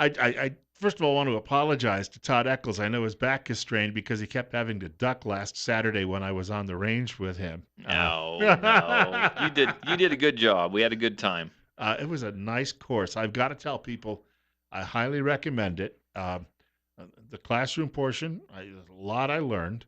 I first of all want to apologize to Todd Eccles. I know his back is strained because he kept having to duck last Saturday when I was on the range with him. No, no. You did a good job. We had a good time. It was a nice course. I've got to tell people, I highly recommend it. The classroom portion, there's a lot I learned,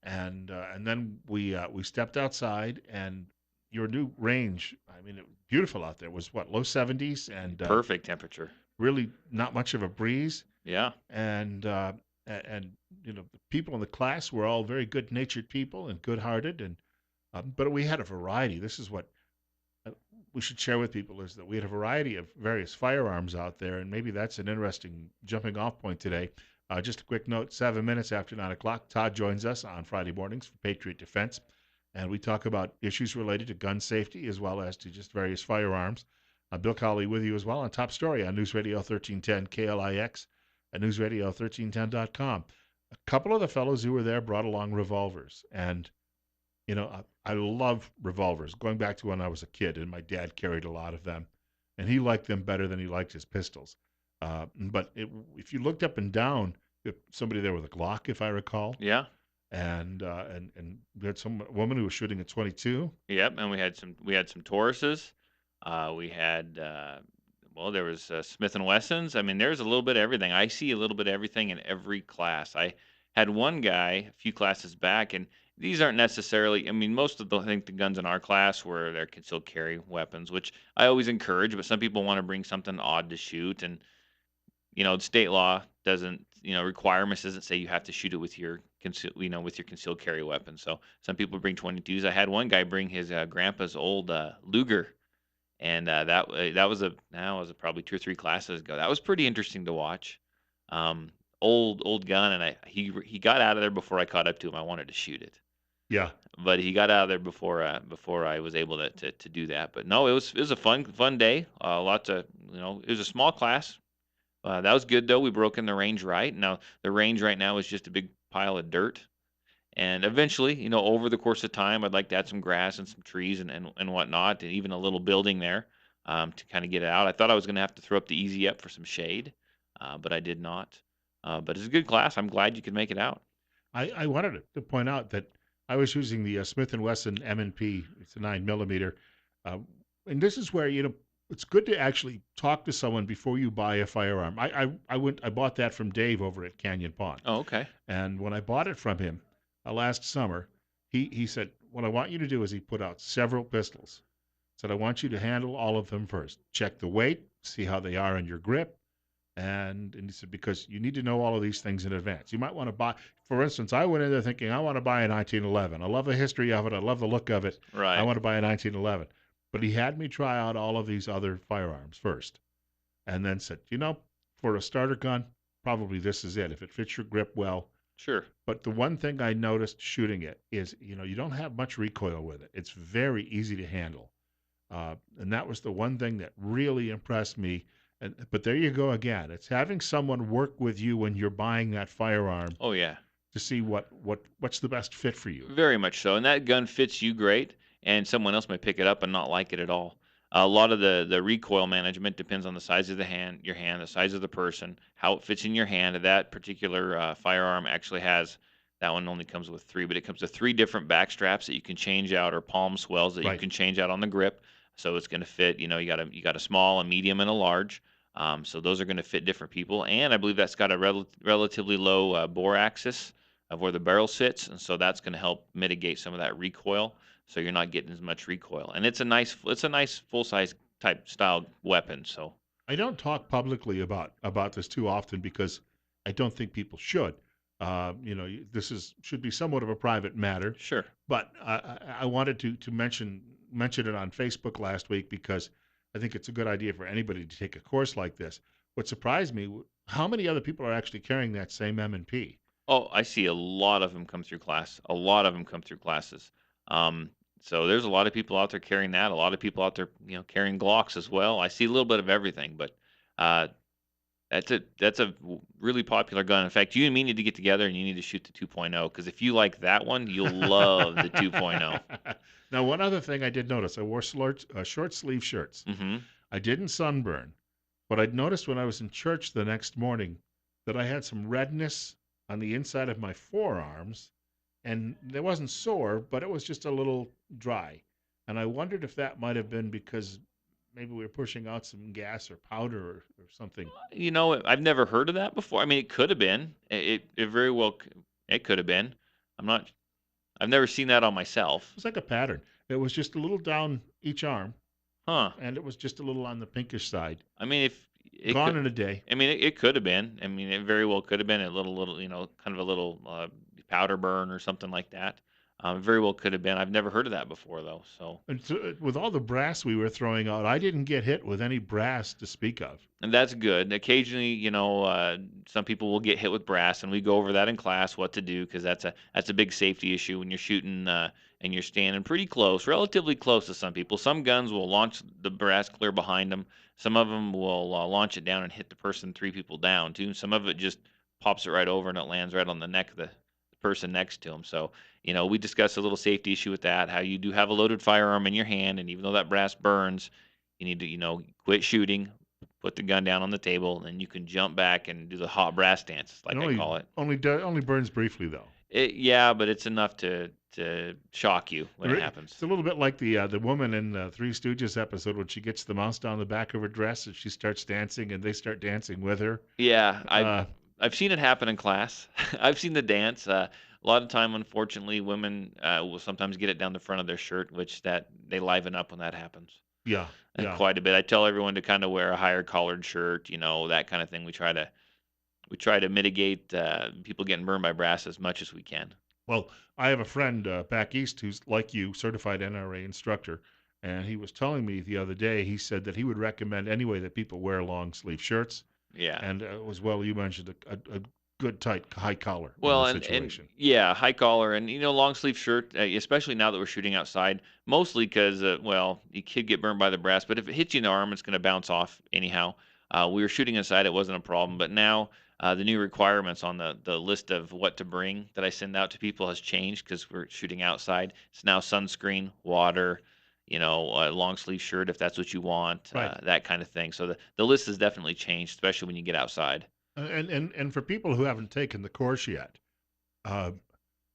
and then we stepped outside, and your new range. I mean, it was beautiful out there. It was what, low 70s, and Perfect temperature. really not much of a breeze, Yeah. and and the people in the class were all very good natured people and good hearted, and but we had a variety. This is what uh, we should share with people, is that we had a variety of various firearms out there, and maybe that's an interesting jumping off point today. Just a quick note: 7 minutes after 9 o'clock, Todd joins us on Friday mornings for Patriot Defense, and we talk about issues related to gun safety as well as to just various firearms. Bill Colley with you as well on Top Story on News Radio 1310 KLIX and newsradio1310.com. A couple of the fellows who were there brought along revolvers, and I love revolvers. Going back to when I was a kid, and my dad carried a lot of them, and he liked them better than he liked his pistols. If you looked up and down, somebody there with a Glock, if I recall, Yeah. and we had some woman who was shooting a 22. Yep. And we had some Tauruses. We had well, there was Smith and Wessons. I mean, there's a little bit of everything. I see a little bit of everything in every class. I had one guy a few classes back, and these aren't necessarily. I mean, most of the I think the guns in our class were their concealed carry weapons, which I always encourage. But some people want to bring something odd to shoot, and state law doesn't, requirements doesn't say you have to shoot it with your with your concealed carry weapon. So some people bring 22s. I had one guy bring his grandpa's old Luger, and that was probably 2 or 3 classes ago. That was pretty interesting to watch. Um, old gun, and he got out of there before I caught up to him. I wanted to shoot it, Yeah, but he got out of there before I was able to do that. But no, it was a fun day. Lots of it was a small class. That was good though. We broke in the range right. Now the range right now is just a big pile of dirt. And eventually, over the course of time, I'd like to add some grass and some trees and whatnot, and even a little building there to kind of get it out. I thought I was going to have to throw up the easy up for some shade, but I did not. But it's a good class. I'm glad you could make it out. I wanted to point out that I was using the Smith and Wesson M&P. It's a 9 millimeter, uh, and this is where it's good to actually talk to someone before you buy a firearm. I bought that from Dave over at Canyon Pond, Oh, okay. and when I bought it from him last summer, he said, "What I want you to do," is he put out several pistols. Said, "I want you to handle all of them first. Check the weight, see how they are in your grip, and he said, because you need to know all of these things in advance. You might want to buy, for instance, I went in there thinking, I want to buy a 1911. I love the history of it. I love the look of it. I Right. want to buy a 1911. But he had me try out all of these other firearms first and then said, for a starter gun, probably this is it. If it fits your grip well. Sure. But the one thing I noticed shooting it is, you don't have much recoil with it. It's very easy to handle. And that was the one thing that really impressed me. But there you go again. It's having someone work with you when you're buying that firearm Oh yeah. to see what's the best fit for you. Very much so, and that gun fits you great, and someone else may pick it up and not like it at all. A lot of the recoil management depends on the size of your hand, the size of the person, how it fits in your hand. That particular firearm actually has that one only comes with 3, but it comes with 3 different back straps that you can change out, or palm swells that you Right. can change out on the grip. So it's going to fit. You got a small, a medium, and a large. So those are going to fit different people, and I believe that's got a relatively low bore axis of where the barrel sits, and so that's going to help mitigate some of that recoil, so you're not getting as much recoil. And it's a nice full size type style weapon. So I don't talk publicly about this too often because I don't think people should. This is should be somewhat of a private matter. sure. But I wanted to mention it on Facebook last week because I think it's a good idea for anybody to take a course like this. What surprised me, how many other people are actually carrying that same M&P? Oh, I see a lot of them come through class. A lot of them come through classes. Um, so there's a lot of people out there carrying that. A lot of people out there, carrying Glocks as well. I see a little bit of everything, but uh, that's a really popular gun. In fact, you and me need to get together and you need to shoot the 2.0, because if you like that one, you'll love the 2.0. Now, one other thing I did notice, I wore short sleeve shirts. Mhm. I didn't sunburn. But I'd noticed when I was in church the next morning that I had some redness on the inside of my forearms, and it wasn't sore, but it was just a little dry. And I wondered if that might have been because maybe we were pushing out some gas or powder or something. I've never heard of that before. I mean, it could have been. It very well it could have been. I'm not. I've never seen that on It myself. was like a pattern. It was just a little down each arm, Huh. and it was just a little on the pinkish side. I mean, if it Gone could, in a day. I mean, it could have been. I mean, it very well could have been a little, kind of a little powder burn or something like that. Very well could have been. I've never heard of that before though. So, And so, with all the brass we were throwing out, I didn't get hit with any brass to speak of. and that's good. Occasionally, some people will get hit with brass, and we go over that in class what to do because that's a big safety issue when you're shooting and you're standing pretty close, relatively close to some people. Some guns will launch the brass clear behind them. Some of them will launch it down and hit the person 3 people down too. Some of it just pops it right over and it lands right on the neck of the person next to him. So, we discussed a little safety issue with that. How you do have a loaded firearm in your hand, and even though that brass burns, you need to quit shooting, put the gun down on the table, and then you can jump back and do the hot brass dance, It like I call it. only burns briefly though. Yeah, but it's enough to shock you when it It's happens. a little bit like the woman in the Three Stooges episode when she gets the mouse down the back of her dress and she starts dancing and they start dancing with her. Yeah, I've Uh, I've seen it happen in class. I've seen the dance. A lot of time, unfortunately, women will sometimes get it down the front of their shirt, which that they liven up when that happens yeah, yeah. quite a bit. I tell everyone to kind of wear a higher collared shirt, that kind of thing. We try to mitigate people getting burned by brass as much as we can. Well, I have a friend back east who's like you, certified NRA instructor, and he was telling me the other day. He said that he would recommend anyway that people wear long sleeve shirts, Yeah. and as well you mentioned a good tight high collar in Well, the and situation. yeah, high collar and long sleeve shirt, especially now that we're shooting outside. Mostly because, well, you could get burned by the brass, but if it hits you in the arm, it's going to bounce off anyhow. We were shooting inside; it wasn't a problem. But now, the new requirements on the list of what to bring that I send out to people has changed because we're shooting outside. It's now sunscreen, water, a long sleeve shirt if that's what you want, Right. that kind of thing. So the list has definitely changed, especially when you get outside. And for people who haven't taken the course yet, uh,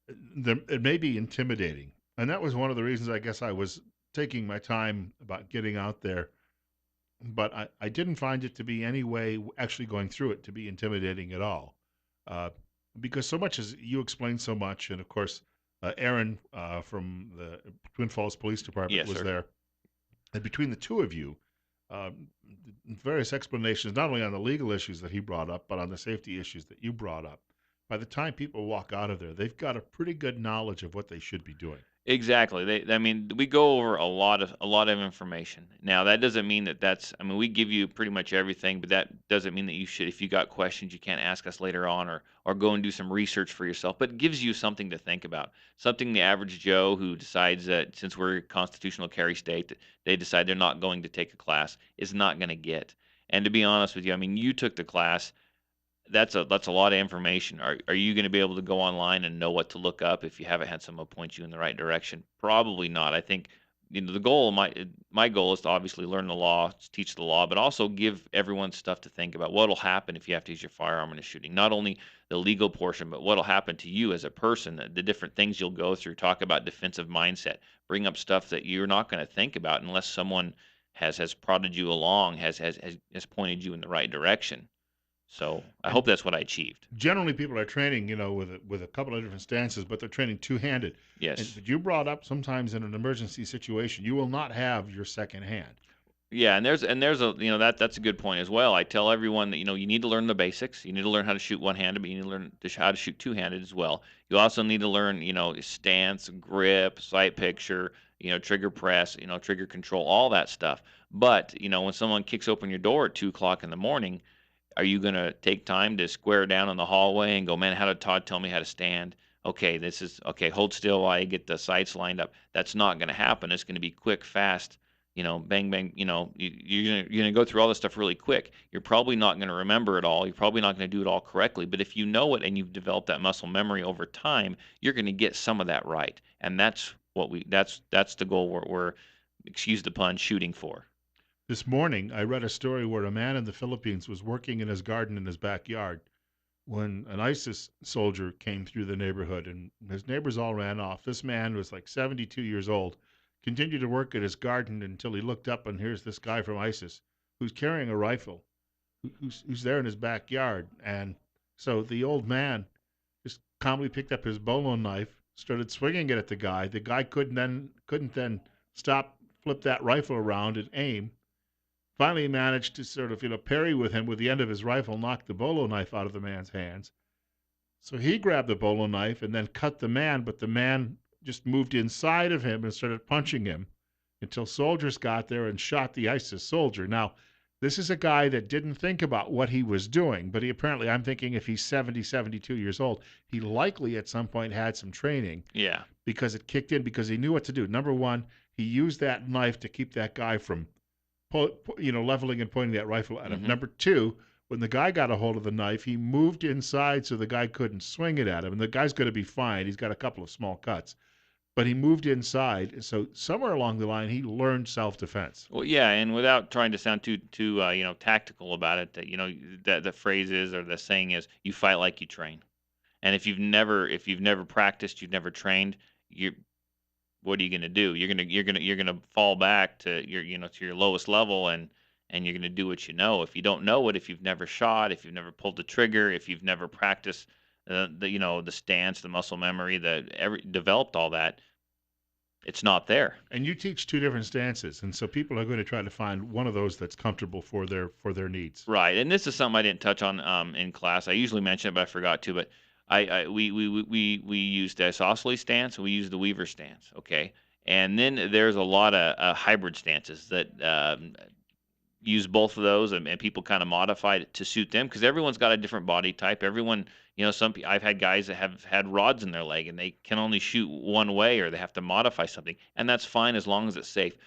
it may be intimidating, and that was one of the reasons I guess I was taking my time about getting out there. But I didn't find it to be any way actually going through it to be intimidating at all, uh, because so much as you explained so much, and of course, Aaron from the Twin Falls Police Department Yes, was sir. there, and between the two of you, various explanations not only on the legal issues that he brought up, but on the safety issues that you brought up. By the time people walk out of there, they've got a pretty good knowledge of what they should be doing. Exactly. I mean, we go over a lot of information. Now, that doesn't mean that that's. I mean, we give you pretty much everything, but that doesn't mean that you should. If you got questions, you can't ask us later on, or go and do some research for yourself. But it gives you something to think about. Something the average Joe who decides that since we're a constitutional carry state, that they decide they're not going to take a class is not going to get. And to be honest with you, I mean, you took the class. That's a lot of information. Are you going to be able to go online and know what to look up if you haven't had someone point you in the right direction? Probably not. I think the goal of my goal is to obviously learn the law, teach the law, but also give everyone stuff to think about. What'll happen if you have to use your firearm in a shooting? Not only the legal portion, but what'll happen to you as a person, the different things you'll go through. Talk about defensive mindset. Bring up stuff that you're not going to think about unless someone has prodded you along, has pointed you in the right direction. So I hope And that's what I achieved. generally, people are training, with a couple of different stances, but they're training two-handed. And Yes. but you brought up sometimes in an emergency situation, you will not have your second hand. Yeah, and there's a that's a good point as well. I tell everyone that you need to learn the basics. You need to learn how to shoot one-handed, but you need to learn how to shoot two-handed as well. You also need to learn stance, grip, sight picture, trigger press, trigger control, all that stuff. But when someone kicks open your door at 2 o'clock in the morning, are you going to take time to square down in the hallway and go, man, how did Todd tell me how to stand? Okay, this is okay. Hold still while I get the sights lined up. That's not going to happen. It's going to be quick, fast. Bang, bang. You're gonna go through all this stuff really quick. You're probably not going to remember it all. You're probably not going to do it all correctly. But if you know it and you've developed that muscle memory over time, you're going to get some of that right. And that's what we. That's the goal we're excuse the pun, shooting for. This morning, I read a story where a man in the Philippines was working in his garden in his backyard when an ISIS soldier came through the neighborhood, and his neighbors all ran off. This man was like 72 years old, continued to work at his garden until he looked up, and here's this guy from ISIS who's carrying a rifle, who's there in his backyard. And so the old man just calmly picked up his bolo knife, started swinging it at the guy. The guy couldn't then stop, flip that rifle around and aim. Finally managed to sort of, parry with him with the end of his rifle, knock the bolo knife out of the man's hands. So he grabbed the bolo knife and then cut the man, but the man just moved inside of him and started punching him until soldiers got there and shot the ISIS soldier. Now, this is a guy that didn't think about what he was doing, but he apparently, I'm thinking if he's 70, 72 years old, he likely at some point had some training Yeah. because it kicked in because he knew what to do. Number one, he used that knife to keep that guy from leveling and pointing that rifle at him. Hmm. Number two, when the guy got a hold of the knife, he moved inside so the guy couldn't swing it at him. And the guy's going to be fine. He's got a couple of small cuts, but he moved inside. So somewhere along the line, he learned self-defense. Well, yeah, and without trying to sound too tactical about it, that that the phrase is or the saying is, you fight like you train. And if you've never practiced, you've never trained, you what are you going to do? You're going to fall back to your lowest level, and you're going to do what you know. If you don't know it, if you've never shot, if you've never pulled the trigger, if you've never practiced the stance, the muscle memory, the every developed all that, it's not there. And you teach two different stances, and so people are going to try to find one of those that's comfortable for their needs. Right, and this is something I didn't touch on in class. I usually mention it, but I forgot to. But we used the isosceles stance, and we used the Weaver stance. Okay, and then there's a lot of hybrid stances that use both of those, and people kind of modified it to suit them because everyone's got a different body type. Everyone, I've had guys that have had rods in their leg and they can only shoot one way, or they have to modify something, and that's fine as long as it's safe.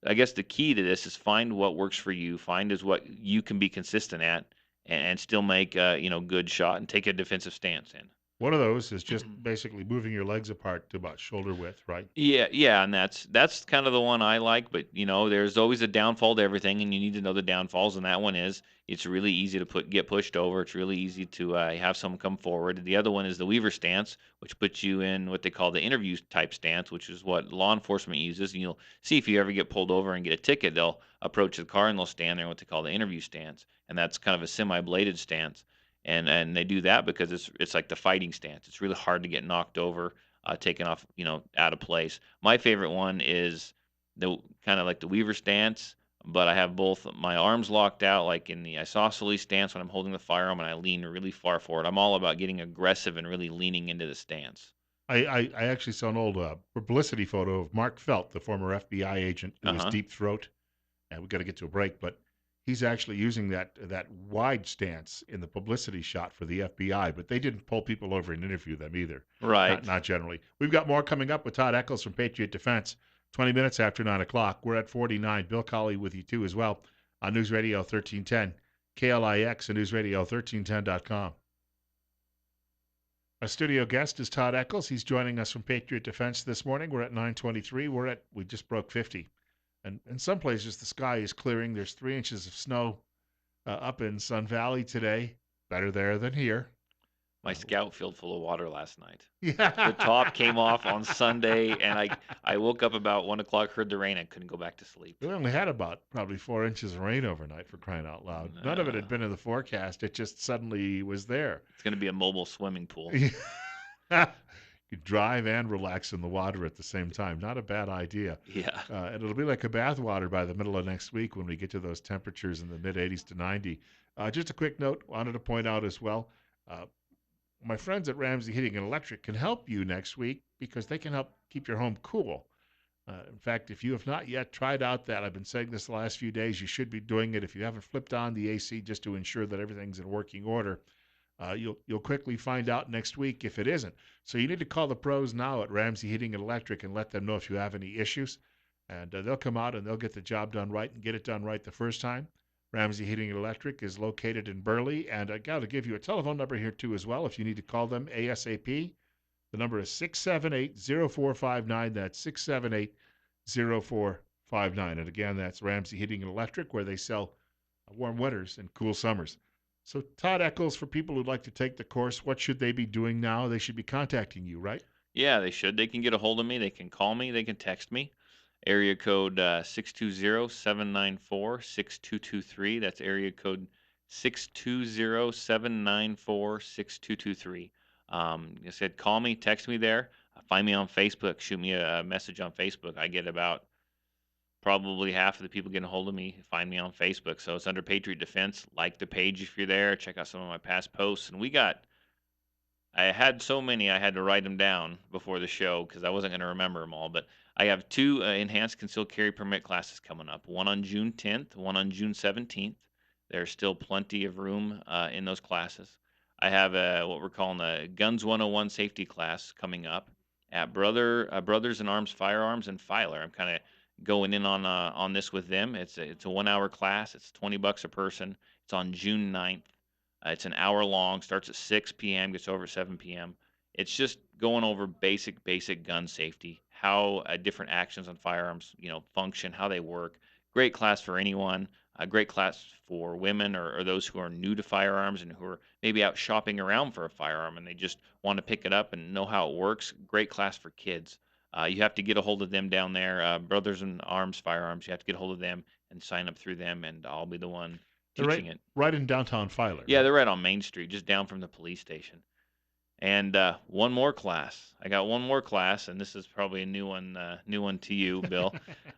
I guess the key to this is find what works for you. Find is what you can be consistent at, and still make good shot and take a defensive stance in. One of those is just basically moving your legs apart to about shoulder width, right? Yeah, yeah, and that's kind of the one I like, but there's always a downfall to everything, and you need to know the downfalls, and that one is it's really easy to get pushed over. It's really easy to have someone come forward. The other one is the Weaver stance, which puts you in what they call the interview type stance, which is what law enforcement uses. And you'll see if you ever get pulled over and get a ticket, they'll approach the car and they'll stand there in what they call the interview stance, and that's kind of a semi-bladed stance, and they do that because it's like the fighting stance. It's really hard to get knocked over, taken off, out of place. My favorite one is the kind of like the Weaver stance, but I have both my arms locked out, like in the isosceles stance when I'm holding the firearm, and I lean really far forward. I'm all about getting aggressive and really leaning into the stance. I actually saw an old publicity photo of Mark Felt, the former FBI agent who Uh was huh. deep throat, and we got to get to a break, but he's actually using that wide stance in the publicity shot for the FBI, but they didn't pull people over and interview them either. Not Right. not generally. We've got more coming up with Todd Eccles from Patriot Defense. 20 minutes after 9 o'clock. We're at 49. Bill Colley with you too as well on News Radio 1310, KLIX, and News Radio 1310.com. Our studio guest is Todd Eccles. He's joining us from Patriot Defense this morning. We're at 923. We just broke 50. And in some places, the sky is clearing. There's 3 inches of snow up in Sun Valley today. Better there than here. My scout filled full of water last night. The top came off on Yeah. Sunday, and I woke up about 1 o'clock, heard the rain, I couldn't go back to sleep. We only had about probably 4 inches of rain overnight, for crying out loud. None of it had been in the forecast. It just suddenly was there. It's going to be a mobile swimming pool. You drive and relax in the water at the same time. Not a bad idea. Yeah. And it'll be like a bathwater by the middle of next week when we get to those temperatures in the mid 80s to 90. Just a quick note, wanted to point out as well. Uh, my friends at Ramsey Heating and Electric can help you next week because they can help keep your home cool. In fact, if you have not yet tried out that, I've been saying this the last few days, you should be doing it. If you haven't flipped on the AC just to ensure that everything's in working order, you'll quickly find out next week if it isn't. So you need to call the pros now at Ramsey Heating and Electric and let them know if you have any issues, and they'll come out and they'll get the job done right and get it done right the first time. Ramsey Heating and Electric is located in Burley, and I got to give you a telephone number here too as well if you need to call them ASAP. The number is 678-0459. That's 678-0459. And again, that's Ramsey Heating and Electric, where they sell warm winters and cool summers. So, Todd Eccles, for people who'd like to take the course, what should they be doing now? They should be contacting you, right? Yeah, they should. They can get a hold of me. They can call me. They can text me. Area code 620-794-6223. That's area code 620-794-6223. Like I said, call me, text me there. Find me on Facebook. Shoot me a message on Facebook. I get about probably half of the people getting a hold of me find me on Facebook. So it's under Patriot Defense. Like the page if you're there. Check out some of my past posts. And I had so many I had to write them down before the show because I wasn't going to remember them all. But I have two enhanced concealed carry permit classes coming up. One on June 10th, one on June 17th. There's still plenty of room in those classes. I have what we're calling a Guns 101 safety class coming up at Brothers in Arms Firearms and Filer. I'm kind of going in on this with them. It's a 1 hour class. It's $20 a person. It's on June 9th. It's an hour long, starts at 6 p.m., gets over at 7 p.m. It's just going over basic gun safety, how different actions on firearms, function, how they work. Great class for anyone. A great class for women or those who are new to firearms and who are maybe out shopping around for a firearm and they just want to pick it up and know how it works. Great class for kids. You have to get a hold of them down there, Brothers in Arms Firearms. You have to get a hold of them and sign up through them, and I'll be the one They're teaching it. right in downtown Filer, Yeah, right? they're right on Main Street, just down from the police station. And one more class. I got one more class, and this is probably a new one to you, Bill.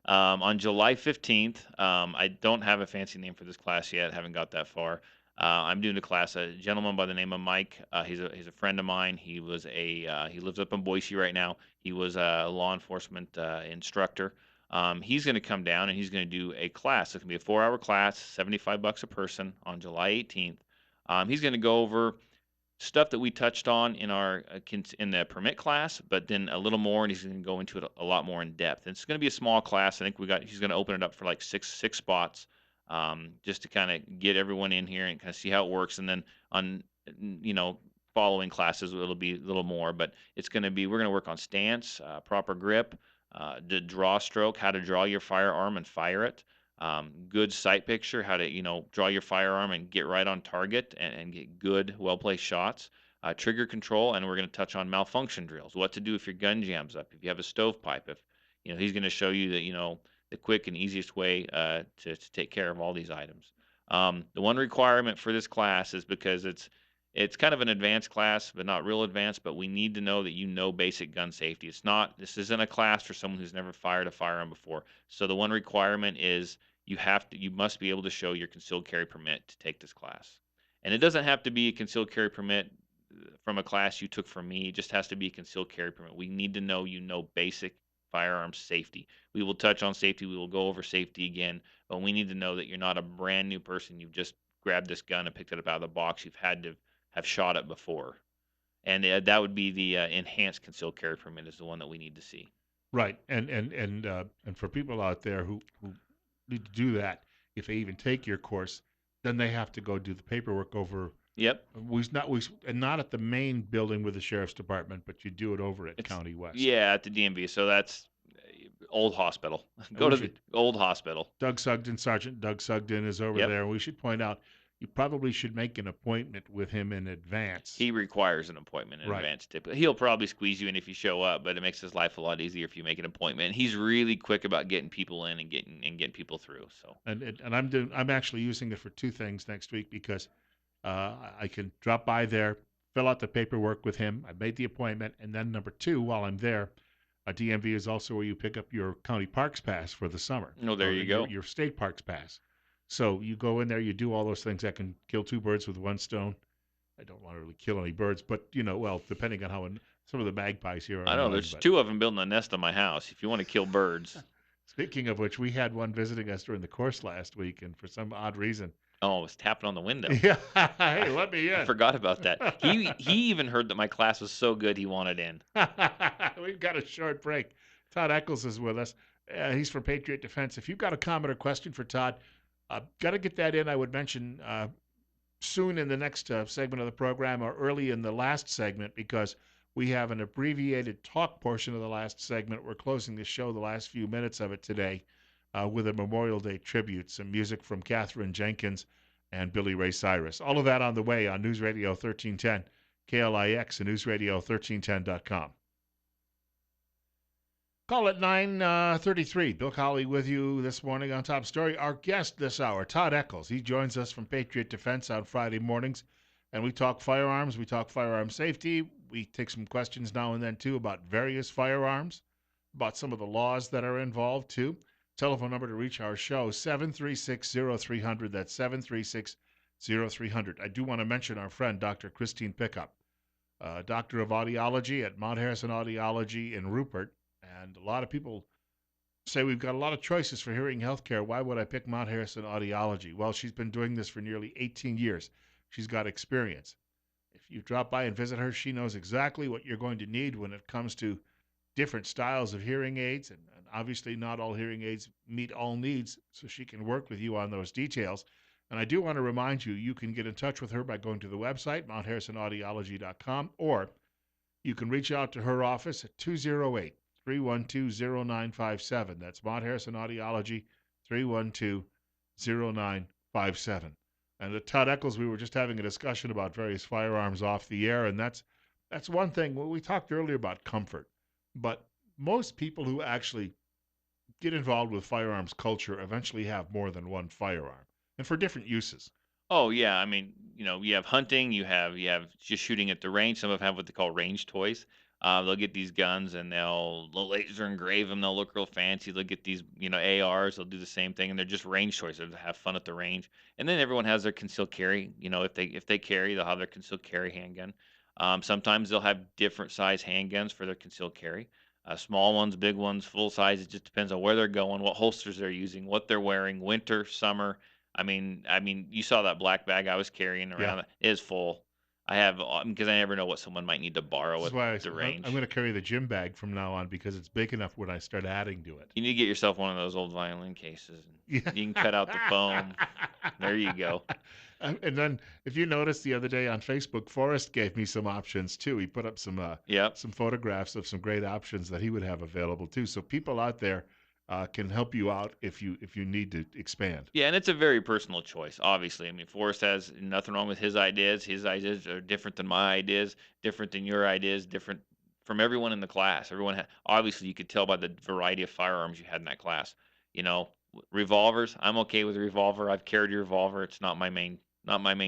On July 15th, I don't have a fancy name for this class yet. Haven't got that far. I'm doing a class. A gentleman by the name of Mike. He's a friend of mine. He lives up in Boise right now. He was a law enforcement instructor. He's going to come down and he's going to do a class. It's going to be a 4 hour class, $75 a person on July 18th. He's going to go over stuff that we touched on in our in the permit class, but then a little more, and he's going to go into it a lot more in depth. And it's going to be a small class. I think he's going to open it up for like six spots, just to kind of get everyone in here and kind of see how it works. And then on you know following classes, it'll be a little more, but we're going to work on stance, proper grip, the draw stroke, how to draw your firearm and fire it. Good sight picture, how to draw your firearm and get right on target and get good, well placed shots. Trigger control, and we're going to touch on malfunction drills. What to do if your gun jams up, if you have a stovepipe. If he's going to show you the quick and easiest way to take care of all these items. The one requirement for this class is because it's kind of an advanced class, but not real advanced. But we need to know that basic gun safety. This isn't a class for someone who's never fired a firearm before. So the one requirement is you must be able to show your concealed carry permit to take this class. And it doesn't have to be a concealed carry permit from a class you took from me. It just has to be a concealed carry permit. We need to know basic firearms safety. We will touch on safety. We will go over safety again, but we need to know that you're not a brand new person. You've just grabbed this gun and picked it up out of the box. You've had to have shot it before. And that would be the enhanced concealed carry permit is the one that we need to see. Right, and for people out there who need to do that, if they even take your course, then they have to go do the paperwork over. Yep. And not at the main building with the sheriff's department, but you do it over at It's County West. Yeah, at the DMV. So that's old hospital. Go to the old hospital. Sergeant Doug Sugden is over Yep. there. We should point out you probably should make an appointment with him in advance. He requires an appointment in advance typically. He'll probably squeeze you in if you show up, but it makes his life a lot easier if you make an appointment. And he's really quick about getting people in and getting people through. So And I'm actually using it for two things next week because I can drop by there, fill out the paperwork with him. I made the appointment, and then number two, while I'm there, DMV is also where you pick up your county parks pass for the summer. Oh, there you go. Your state parks pass. So you go in there, you do all those things that can kill two birds with one stone. I don't want to really kill any birds, but depending on how some of the magpies here are. I know there's two of them building a nest on my house. If you want to kill birds. Speaking of which, we had one visiting us during the course last week, and for some odd reason. Oh, it was tapping on the window. Yeah, hey, let me in. I forgot about that. He even heard that my class was so good he wanted in. We've got a short break. Todd Eccles is with us. He's from Patriot Defense. If you've got a comment or question for Todd, got to get that in. I would mention soon in the next segment of the program or early in the last segment because we have an abbreviated talk portion of the last segment. We're closing the show, the last few minutes of it today. with a Memorial Day tribute, some music from Katherine Jenkins and Billy Ray Cyrus. All of that on the way on News Radio 1310, KLIX, and newsradio1310.com. Call at 9:33. Bill Colley with you this morning on Top Story. Our guest this hour, Todd Eccles. He joins us from Patriot Defense on Friday mornings, and we talk firearms. We talk firearm safety. We take some questions now and then, too, about various firearms, about some of the laws that are involved, too. Telephone number to reach our show, 736-0300. That's 736-0300. I do want to mention our friend, Dr. Christine Pickup, Doctor of Audiology at Mount Harrison Audiology in Rupert. And a lot of people say we've got a lot of choices for hearing healthcare. Why would I pick Mount Harrison Audiology? Well, she's been doing this for nearly 18 years. She's got experience. If you drop by and visit her, she knows exactly what you're going to need when it comes to different styles of hearing aids. And obviously, not all hearing aids meet all needs, so she can work with you on those details. And I do want to remind you, you can get in touch with her by going to the website, mountharrisonaudiology.com, or you can reach out to her office at 208-312-0957. That's Mount Harrison Audiology, 312-0957. And at Todd Eccles, we were just having a discussion about various firearms off the air, and that's one thing. Well, we talked earlier about comfort, but most people who actually get involved with firearms culture eventually have more than one firearm, and for different uses. Oh yeah, I mean, you have hunting, you have just shooting at the range. Some of them have what they call range toys. They'll get these guns and they'll laser engrave them. They'll look real fancy. They'll get these, ARs. They'll do the same thing, and they're just range toys. They'll have fun at the range. And then everyone has their concealed carry. If they carry, they'll have their concealed carry handgun. Sometimes they'll have different size handguns for their concealed carry. Small ones, big ones, full size. It just depends on where they're going, what holsters they're using, what they're wearing, winter, summer. I mean, you saw that black bag I was carrying Yeah. around. It is full. I have because I never know what someone might need to borrow This is at why the I'm range. going to carry the gym bag from now on because it's big enough when I start adding to it. You need to get yourself one of those old violin cases, and Yeah. you can cut out the foam. There you go. And then, if you noticed the other day on Facebook, Forrest gave me some options too. He put up Yep. some photographs of some great options that he would have available too. So people out there can help you out if you need to expand. Yeah, and it's a very personal choice, obviously. I mean, Forrest has nothing wrong with his ideas. His ideas are different than my ideas, different than your ideas, different from everyone in the class. Obviously, you could tell by the variety of firearms you had in that class. Revolvers. I'm okay with a revolver. I've carried a revolver. It's not my main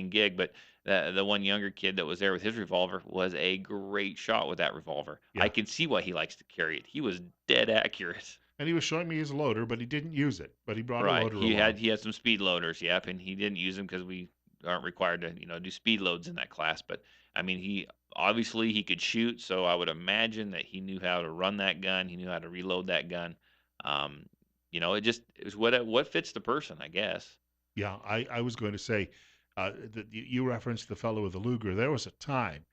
gig, but the one younger kid that was there with his revolver was a great shot with that revolver. I Yeah. can see why he likes to carry it. He was dead accurate. And he was showing me his loader, but he didn't use it. But he brought a Right. loader He had along. he had some speed loaders, yep, and he didn't use them because we aren't required to, do speed loads in that class. But I mean, he could shoot, so I would imagine that he knew how to run that gun. He knew how to reload that gun. Um, it was what fits the person, I guess. Yeah, I was going to say that you referenced the fellow with the Luger. There was a time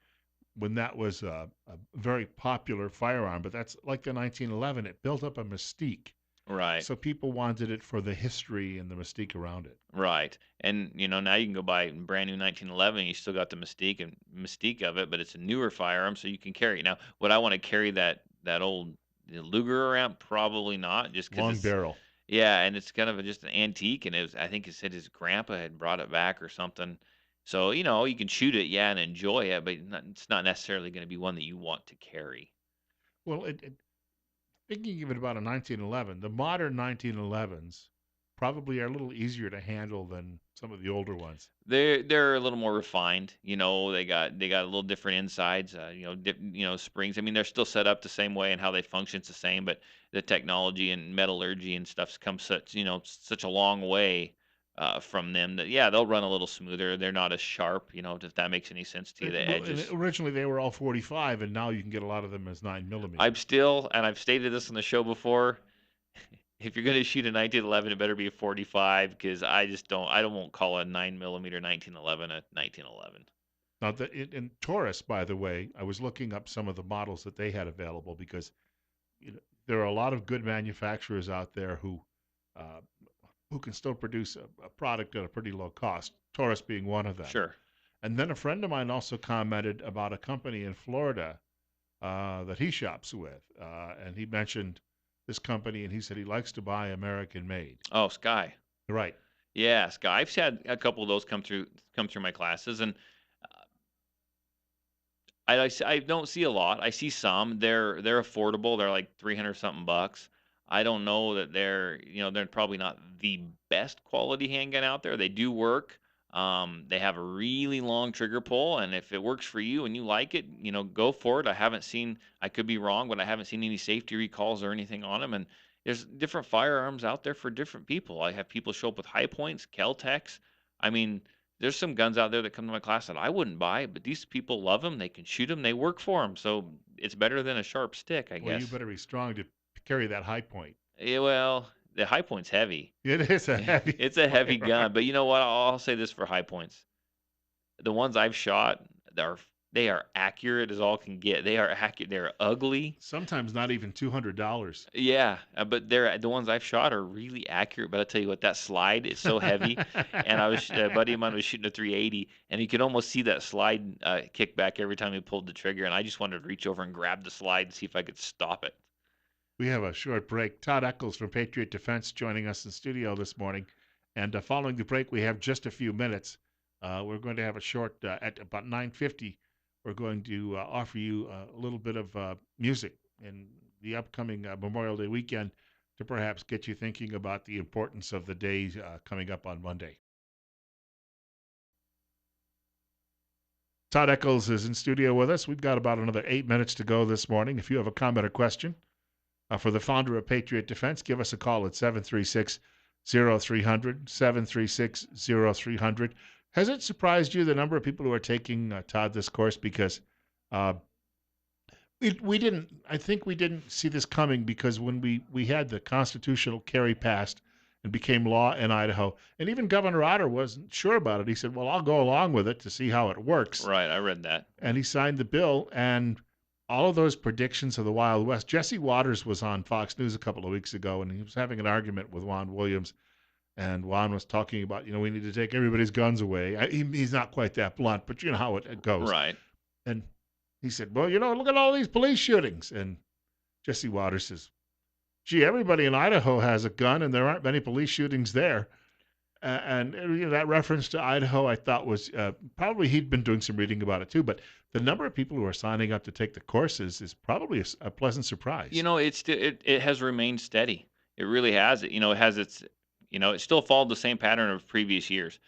when that was a very popular firearm, but that's like the 1911. It built up a mystique. Right. So people wanted it for the history and the mystique around it. Right. And now you can go buy a brand new 1911. You still got the mystique of it, but it's a newer firearm, so you can carry it. Now, would I want to carry that old Luger around? Probably not, just because Long it's barrel. yeah, and it's kind of just an antique, and I think it said his grandpa had brought it back or something. So you can shoot it, yeah, and enjoy it, but it's not necessarily going to be one that you want to carry. Well, thinking even about a 1911, the modern 1911s probably are a little easier to handle than some of the older ones. They're a little more refined. They got a little different insides. Springs. I mean, they're still set up the same way, and how they function's the same. But the technology and metallurgy and stuff's come such a long way from them that yeah, they'll run a little smoother. They're not as sharp. If that makes any sense to you, the Well, and edges. originally they were all 45, and now you can get a lot of them as 9 millimeter. And I've stated this on the show before. If you're going to shoot a 1911, it better be a 45 because I won't call a 9 millimeter 1911 a 1911. Now, in Taurus, by the way, I was looking up some of the models that they had available because there are a lot of good manufacturers out there uh, who can still produce a product at a pretty low cost. Taurus being one of them. Sure. And then a friend of mine also commented about a company in Florida that he shops with, and he mentioned this company, and he said he likes to buy American made. Oh, Sky. Right. Yeah, Sky. I've had a couple of those come through my classes, and I don't see a lot. I see some. They're affordable. They're like 300 something bucks. I don't know that they're probably not the best quality handgun out there. They do work. They have a really long trigger pull, and if it works for you and you like it, go for it. I could be wrong, but I haven't seen any safety recalls or anything on them. And there's different firearms out there for different people. I have people show up with high points, Kel-Tecs. I mean, there's some guns out there that come to my class that I wouldn't buy, but these people love them. They can shoot them. They work for them. So it's better than a sharp stick, I Well, you guess. better be strong to carry that high point. Yeah, well, the high point's heavy. It is a heavy It's a heavy gun, firearm. but you know what? I'll say this for high points. The ones I've shot, they are accurate as all can get. They are accurate. They're ugly. Sometimes not even $200. Yeah, but the ones I've shot are really accurate. But I tell you what, that slide is so heavy. And a buddy of mine was shooting a 380, and you could almost see that slide kick back every time he pulled the trigger. And I just wanted to reach over and grab the slide and see if I could stop it. We have a short break. Todd Eccles from Patriot Defense joining us in studio this morning. And following the break, we have just a few minutes. We're going to have a short, at about 9:50, we're going to offer you a little bit of music in the upcoming Memorial Day weekend to perhaps get you thinking about the importance of the days coming up on Monday. Todd Eccles is in studio with us. We've got about another 8 minutes to go this morning. If you have a comment or question for the founder of Patriot Defense, give us a call at 736-0300, 736-0300. Has it surprised you the number of people who are taking, Todd, this course? Because uh, I think we didn't see this coming, because when we had the constitutional carry passed and became law in Idaho, and even Governor Otter wasn't sure about it. He said, well, I'll go along with it to see how it works. Right, I read that. And he signed the bill, and all of those predictions of the Wild West. Jesse Waters was on Fox News a couple of weeks ago, and he was having an argument with Juan Williams. And Juan was talking about, we need to take everybody's guns away. He's not quite that blunt, but you know how it goes. Right. And he said, well, look at all these police shootings. And Jesse Waters says, gee, everybody in Idaho has a gun, and there aren't many police shootings there. And that reference to Idaho, I thought was probably he'd been doing some reading about it too. But the number of people who are signing up to take the courses is probably a pleasant surprise. It has remained steady. It really has. It has it still followed the same pattern of previous years.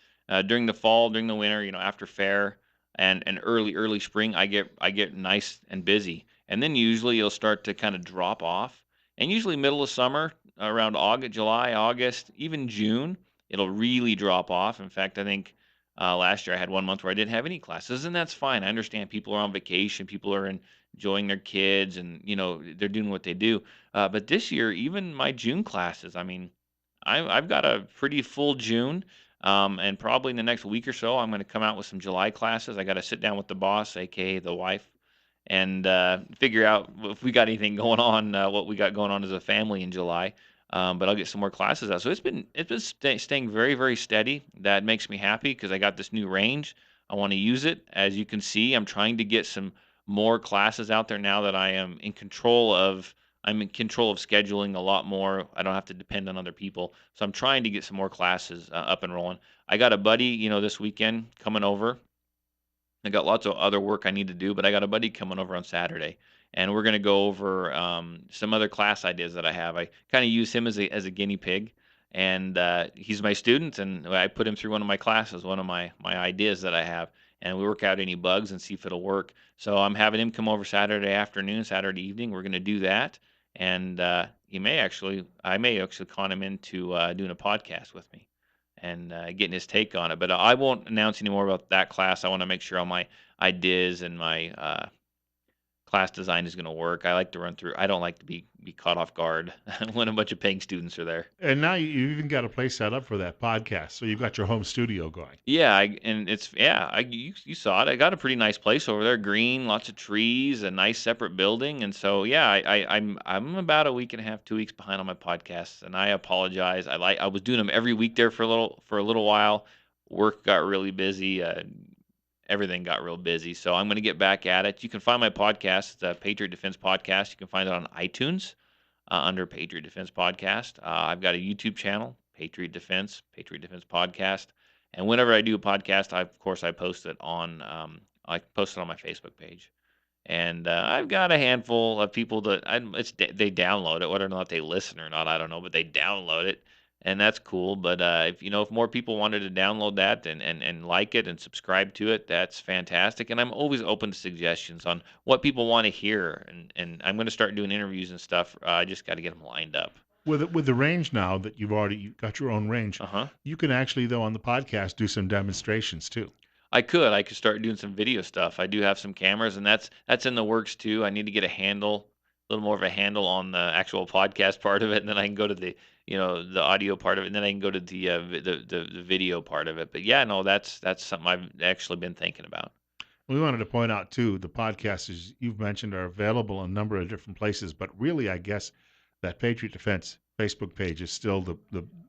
During the fall, during the winter, after fair and early spring, I get nice and busy, and then usually it'll start to kind of drop off, and usually middle of summer, around August, July, August, even June, it'll really drop off. In fact, I think last year I had 1 month where I didn't have any classes, and that's fine. I understand people are on vacation, people are enjoying their kids, and they're doing what they do. But this year, even my June classes, I mean, I've got a pretty full June, and probably in the next week or so, I'm going to come out with some July classes. I got to sit down with the boss, aka the wife, and figure out if we got anything going on, what we got going on as a family in July. But I'll get some more classes out. So it's been staying very, very steady. That makes me happy because I got this new range. I want to use it. As you can see, I'm trying to get some more classes out there now that I'm in control of scheduling a lot more. I don't have to depend on other people. So I'm trying to get some more classes up and rolling. I got a buddy, this weekend coming over. I got lots of other work I need to do, but I got a buddy coming over on Saturday, and we're gonna go over some other class ideas that I have. I kind of use him as a guinea pig, and he's my student, and I put him through one of my classes, one of my ideas that I have, and we work out any bugs and see if it'll work. So I'm having him come over Saturday afternoon, Saturday evening. We're gonna do that, and I may actually con him into doing a podcast with me and getting his take on it. But I won't announce any more about that class. I want to make sure all my ideas and my class design is going to work. I like to run through. I don't like to be caught off guard when a bunch of paying students are there. And now you even got a place set up for that podcast, so you've got your home studio going. Yeah, you saw it. I got a pretty nice place over there, green, lots of trees, a nice separate building, and so yeah, I'm about a week and a half, 2 weeks behind on my podcasts, and I apologize. I was doing them every week there for a little while. Work got really busy. Everything got real busy, so I'm going to get back at it. You can find my podcast, the Patriot Defense Podcast. You can find it on iTunes. under Patriot Defense Podcast. I've got a YouTube channel, Patriot Defense Podcast. And whenever I do a podcast, of course, I post it on my Facebook page. And I've got a handful of people that they download it, whether or not they listen or not, I don't know, but they download it, and that's cool. But if more people wanted to download that and like it and subscribe to it, that's fantastic. And I'm always open to suggestions on what people want to hear, and I'm going to start doing interviews and stuff. I just got to get them lined up. With the range now that you got your own range, Uh huh. you can actually though on the podcast do some demonstrations too. I could start doing some video stuff. I do have some cameras, and that's in the works too. I need to get a little more of a handle on the actual podcast part of it, and then I can go to the audio part of it, and then I can go to the video part of it. But yeah, no, that's something I've actually been thinking about. We wanted to point out too, the podcasts as you've mentioned are available in a number of different places, but really, I guess that Patriot Defense Facebook page is still the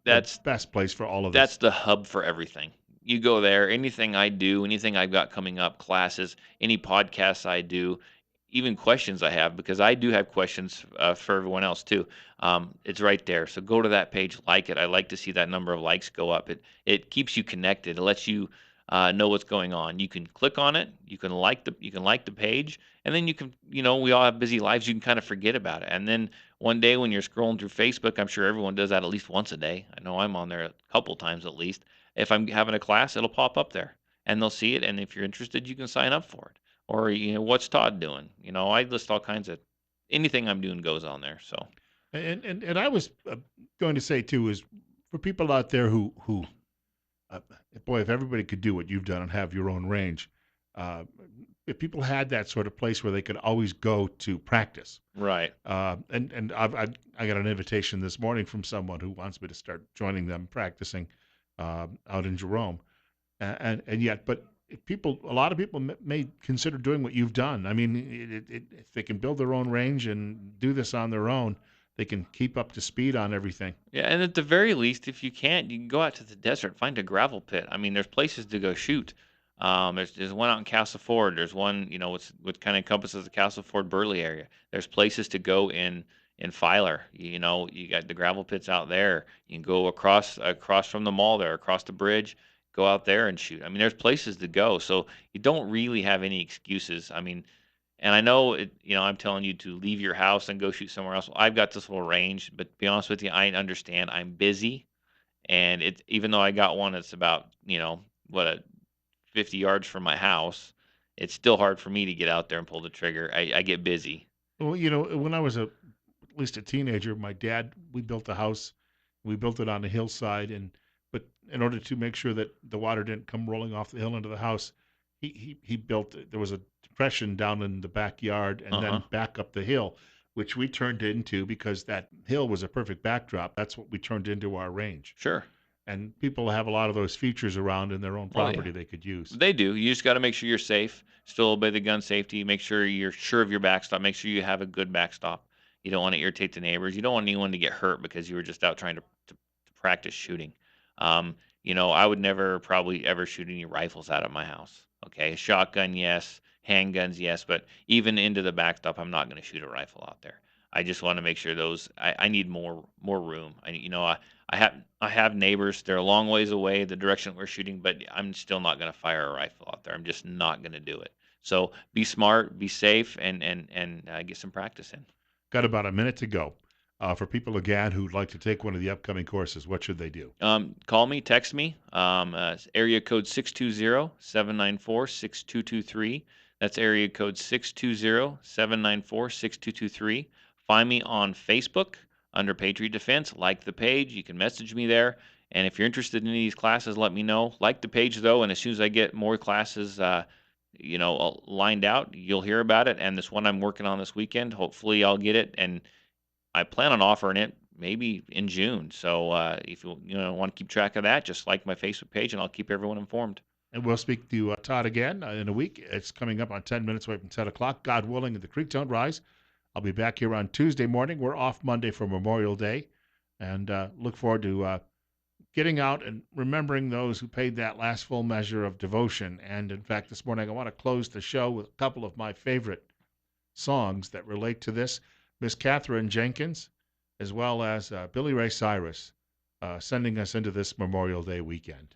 That's best place for all of That's this. the hub for everything. You go there, anything I do, anything I've got coming up, classes, any podcasts I do, even questions I have, because I do have questions for everyone else too. It's right there. So go to that page, like it. I like to see that number of likes go up. It keeps you connected. It lets you know what's going on. You can click on it. You can like the page, and then you can we all have busy lives. You can kind of forget about it, and then one day when you're scrolling through Facebook, I'm sure everyone does that at least once a day. I know I'm on there a couple times at least. If I'm having a class, it'll pop up there and they'll see it. And if you're interested, you can sign up for it. Or, what's Todd doing? I list all kinds of anything I'm doing goes on there. So, And I was going to say too is for people out there who uh, boy, if everybody could do what you've done and have your own range, uh, if people had that sort of place where they could always go to practice. right. And I got an invitation this morning from someone who wants me to start joining them practicing out in Jerome, and yet, but if a lot of people may consider doing what you've done. I mean, if they can build their own range and do this on their own, they can keep up to speed on everything. Yeah, and at the very least, if you can't, you can go out to the desert, find a gravel pit. I mean, there's places to go shoot. There's one out in Castle Ford. There's one, what kind of encompasses the Castle Ford Burley area. There's places to go in Filer. You got the gravel pits out there. You can go across from the mall there, across the bridge, go out there and shoot. I mean, there's places to go, so you don't really have any excuses. I mean, and I know I'm telling you to leave your house and go shoot somewhere else. Well, I've got this little range, but to be honest with you, I understand I'm busy, and even though I got one that's about 50 yards from my house, it's still hard for me to get out there and pull the trigger. I get busy. Well, when I was at least a teenager, my dad, we built a house. We built it on a hillside, but in order to make sure that the water didn't come rolling off the hill into the house, he built. There was a depression down in the backyard, and Uh huh. then back up the hill, which we turned into because that hill was a perfect backdrop. That's what we turned into our range. Sure. And people have a lot of those features around in their own Oh yeah. property they could use. They do. You just got to make sure you're safe. Still obey the gun safety. Make sure you're sure of your backstop. Make sure you have a good backstop. You don't want to irritate the neighbors. You don't want anyone to get hurt because you were just out trying to practice shooting. I would never probably ever shoot any rifles out of my house. Okay, shotgun, yes. Handguns, yes. But even into the backstop, I'm not going to shoot a rifle out there. I just want to make sure those. I need more room. I have neighbors. They're a long ways away, the direction we're shooting, but I'm still not going to fire a rifle out there. I'm just not going to do it. So be smart, be safe, and get some practice in. Got about a minute to go. For people again who'd like to take one of the upcoming courses, what should they do? Call me, text me. Area code 620-794-6223. That's area code 620-794-6223. Find me on Facebook under Patriot Defense. Like the page. You can message me there. And if you're interested in any of these classes, let me know. Like the page though, and as soon as I get more classes, lined out, you'll hear about it. And this one I'm working on this weekend, hopefully I'll get it. And I plan on offering it maybe in June. So if you want to keep track of that, just like my Facebook page, and I'll keep everyone informed. And we'll speak to Todd again in a week. It's coming up on 10 minutes away from 10 o'clock. God willing, and the creek don't rise. I'll be back here on Tuesday morning. We're off Monday for Memorial Day, and look forward to getting out and remembering those who paid that last full measure of devotion. And in fact, this morning I want to close the show with a couple of my favorite songs that relate to this. Miss Catherine Jenkins as well as Billy Ray Cyrus sending us into this Memorial Day weekend.